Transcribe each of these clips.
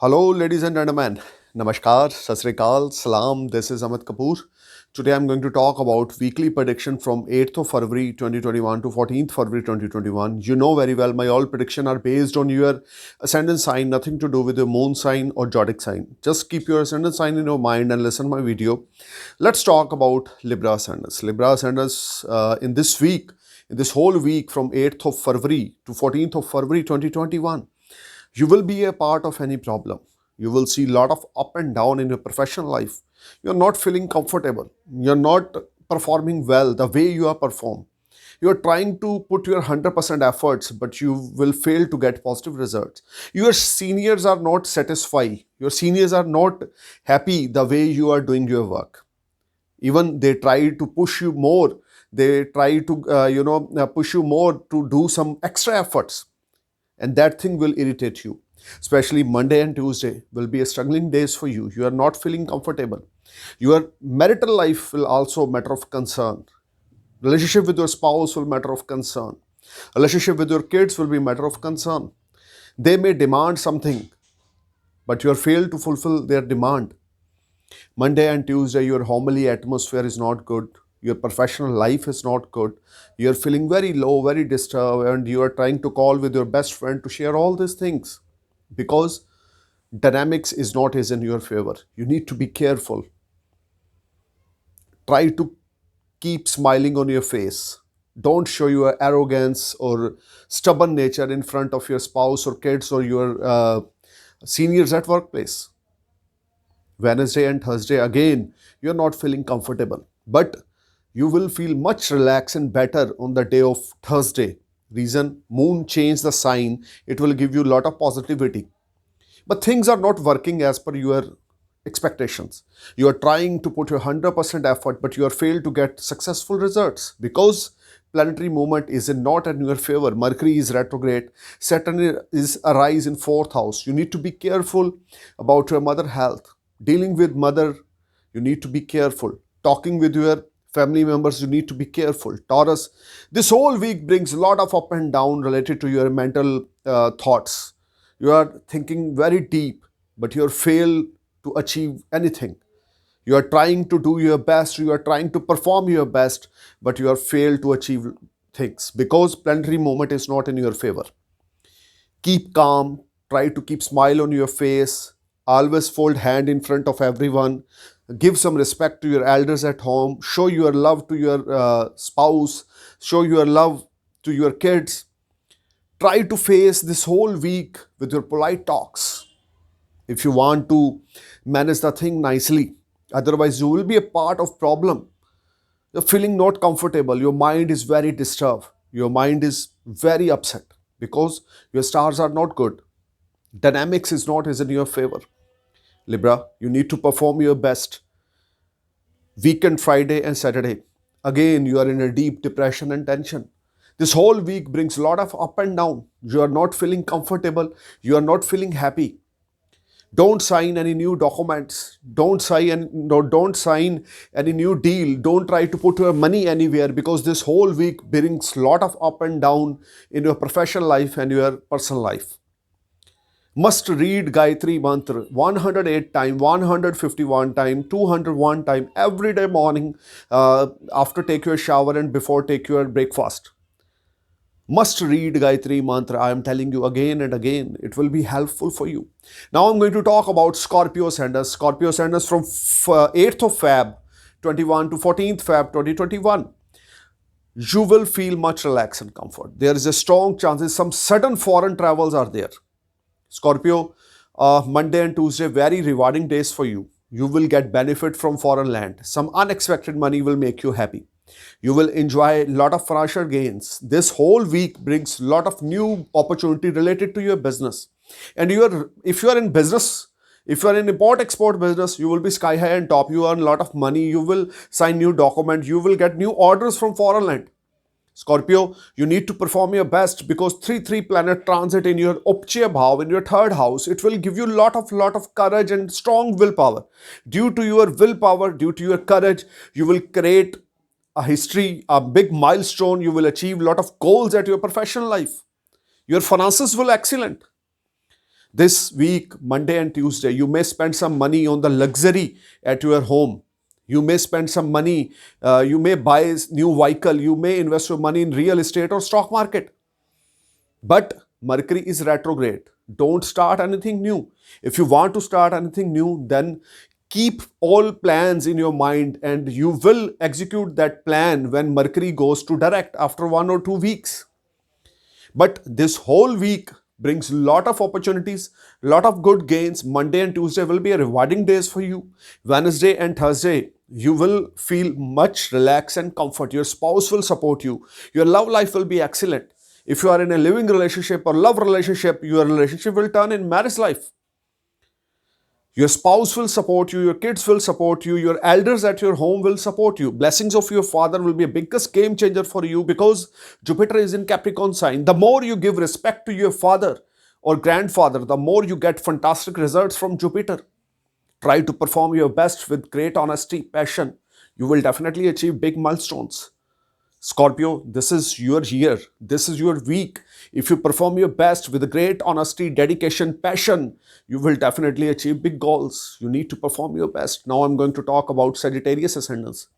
Hello, ladies and gentlemen. Namaskar, Sat Sri Akal, Salam. This is Amit Kapoor. Today I'm going to talk about weekly prediction from 8th of February 2021 to 14th February 2021. You know very well my all prediction are based on your ascendant sign, nothing to do with your moon sign or zodiac sign. Just keep your ascendant sign in your mind and listen my video. Let's talk about Libra ascendants. Libra ascendants in this week, in this whole week from 8th of February to 14th of February 2021. You will be a part of any problem. You will see a lot of up and down in your professional life. You're not feeling comfortable. You're not performing well the way you are performed. You're trying to put your 100% efforts, but you will fail to get positive results. Your seniors are not satisfied. Your seniors are not happy the way you are doing your work. Even they try to push you more. They try to, push you more to do some extra efforts, and that thing will irritate you. Especially Monday and Tuesday will be a struggling days for you. You are not feeling comfortable. Your marital life will also matter of concern. Relationship with your spouse will matter of concern. Relationship with your kids will be matter of concern. They may demand something, but you are failed to fulfill their demand. Monday and Tuesday, your homely atmosphere is not good. Your professional life is not good. You're feeling very low, very disturbed, and you are trying to call with your best friend to share all these things because dynamics is not is in your favor. You need to be careful. Try to keep smiling on your face. Don't show your arrogance or stubborn nature in front of your spouse or kids or your seniors at workplace. Wednesday and Thursday, again, you're not feeling comfortable. But you will feel much relaxed and better on the day of Thursday. Reason, moon changed the sign. It will give you a lot of positivity. But things are not working as per your expectations. You are trying to put your 100% effort, but you are failed to get successful results because planetary movement is not in your favor. Mercury is retrograde. Saturn is arise in fourth house. You need to be careful about your mother health. Dealing with mother, you need to be careful. Talking with your family members, you need to be careful. Taurus, this whole week brings a lot of up and down related to your mental thoughts. You are thinking very deep, but you are fail to achieve anything. You are trying to do your best, you are trying to perform your best, but you are failed to achieve things because planetary movement is not in your favor. Keep calm, try to keep smile on your face, always fold hand in front of everyone, give some respect to your elders at home, show your love to your spouse, show your love to your kids. Try to face this whole week with your polite talks if you want to manage the thing nicely. Otherwise you will be a part of problem. You're feeling not comfortable, your mind is very disturbed, your mind is very upset because your stars are not good. Dynamics is in your favor. Libra, you need to perform your best. Weekend, Friday and Saturday, again you are in a deep depression and tension. This whole week brings a lot of up and down. You are not feeling comfortable, you are not feeling happy. Don't sign any new documents. Don't sign any new deal. Don't try to put your money anywhere because this whole week brings a lot of up and down in your professional life and your personal life. Must read Gayatri Mantra 108 time, 151 time, 201 time every day morning after take your shower and before take your breakfast. Must read Gayatri Mantra. I am telling you again and again. It will be helpful for you. Now I'm going to talk about Scorpio ascendants. Scorpio ascendants from 8th of Feb 21 to 14th Feb 2021. You will feel much relaxed and comfort. There is a strong chances some sudden foreign travels are there. Scorpio, Monday and Tuesday, very rewarding days for you. You will get benefit from foreign land. Some unexpected money will make you happy. You will enjoy a lot of financial gains. This whole week brings a lot of new opportunity related to your business. And if you are in business, if you are in import export business, you will be sky high and top. You earn a lot of money. You will sign new document. You will get new orders from foreign land. Scorpio, you need to perform your best because 3 planet transit in your Upchaya Bhav, in your third house. It will give you lot of courage and strong willpower. Due to your willpower, due to your courage, you will create a history, a big milestone. You will achieve a lot of goals at your professional life. Your finances will excellent. This week, Monday and Tuesday, you may spend some money on the luxury at your home. You may spend some money, you may buy new vehicle, you may invest your money in real estate or stock market. But Mercury is retrograde. Don't start anything new. If you want to start anything new, then keep all plans in your mind and you will execute that plan when Mercury goes to direct after 1 or 2 weeks. But this whole week brings lot of opportunities, lot of good gains. Monday and Tuesday will be a rewarding days for you. Wednesday and Thursday, you will feel much relaxed and comfort. Your spouse will support you. Your love life will be excellent. If you are in a living relationship or love relationship, your relationship will turn in marriage life. Your spouse will support you, your kids will support you, your elders at your home will support you. Blessings of your father will be a biggest game changer for you because Jupiter is in Capricorn sign. The more you give respect to your father or grandfather, the more you get fantastic results from Jupiter. Try to perform your best with great honesty, passion. You will definitely achieve big milestones. Scorpio, this is your year. This is your week. If you perform your best with great honesty, dedication, passion, you will definitely achieve big goals. You need to perform your best. Now I'm going to talk about Sagittarius ascendants.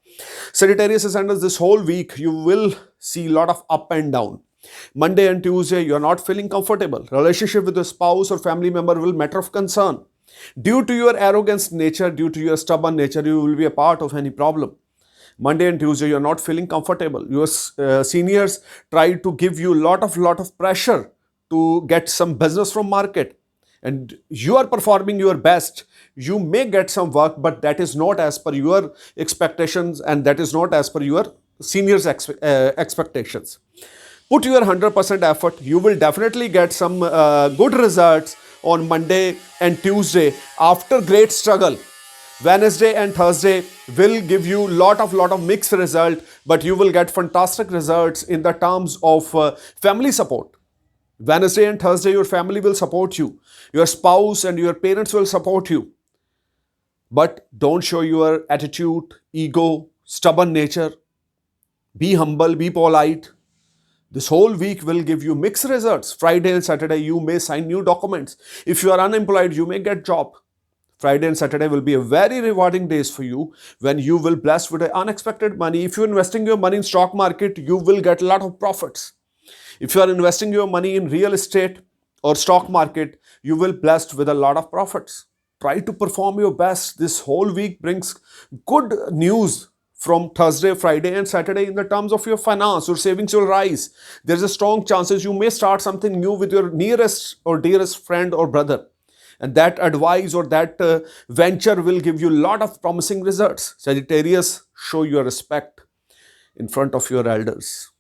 Sagittarius ascendants, this whole week you will see a lot of up and down. Monday and Tuesday, you are not feeling comfortable. Relationship with your spouse or family member will matter of concern. Due to your arrogant nature, due to your stubborn nature, you will be a part of any problem. Monday and Tuesday, you're not feeling comfortable. Your seniors try to give you lot of pressure to get some business from market, and you are performing your best. You may get some work, but that is not as per your expectations, and that is not as per your seniors' expectations. Put your 100% effort. You will definitely get some good results on Monday and Tuesday after great struggle. Wednesday and Thursday will give you lot of mixed result, but you will get fantastic results in the terms of family support. Wednesday and Thursday, your family will support you. Your spouse and your parents will support you. But don't show your attitude, ego, stubborn nature. Be humble, be polite. This whole week will give you mixed results. Friday and Saturday, you may sign new documents. If you are unemployed, you may get job. Friday and Saturday will be a very rewarding days for you when you will blessed with unexpected money. If you're investing your money in stock market, you will get a lot of profits. If you are investing your money in real estate or stock market, you will blessed with a lot of profits. Try to perform your best. This whole week brings good news from Thursday, Friday and Saturday in the terms of your finance. Your savings will rise. There's a strong chances you may start something new with your nearest or dearest friend or brother. And that advice or that venture will give you a lot of promising results. Sagittarius, show your respect in front of your elders.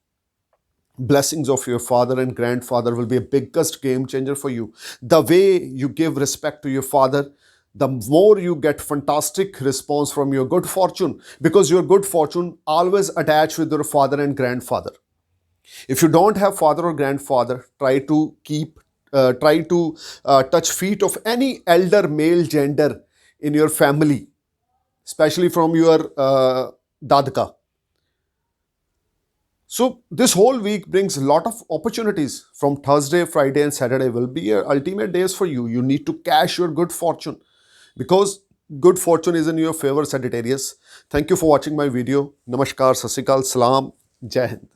Blessings of your father and grandfather will be a biggest game changer for you. The way you give respect to your father, the more you get fantastic response from your good fortune, because your good fortune always attached with your father and grandfather. If you don't have father or grandfather, try to touch feet of any elder male gender in your family, especially from your dadka. So this whole week brings a lot of opportunities. From Thursday, Friday and Saturday will be your ultimate days for you. You need to cash your good fortune because good fortune is in your favor, Sagittarius. Thank you for watching my video. Namaskar, Sat Sri Akal, Salam, Jai Hind.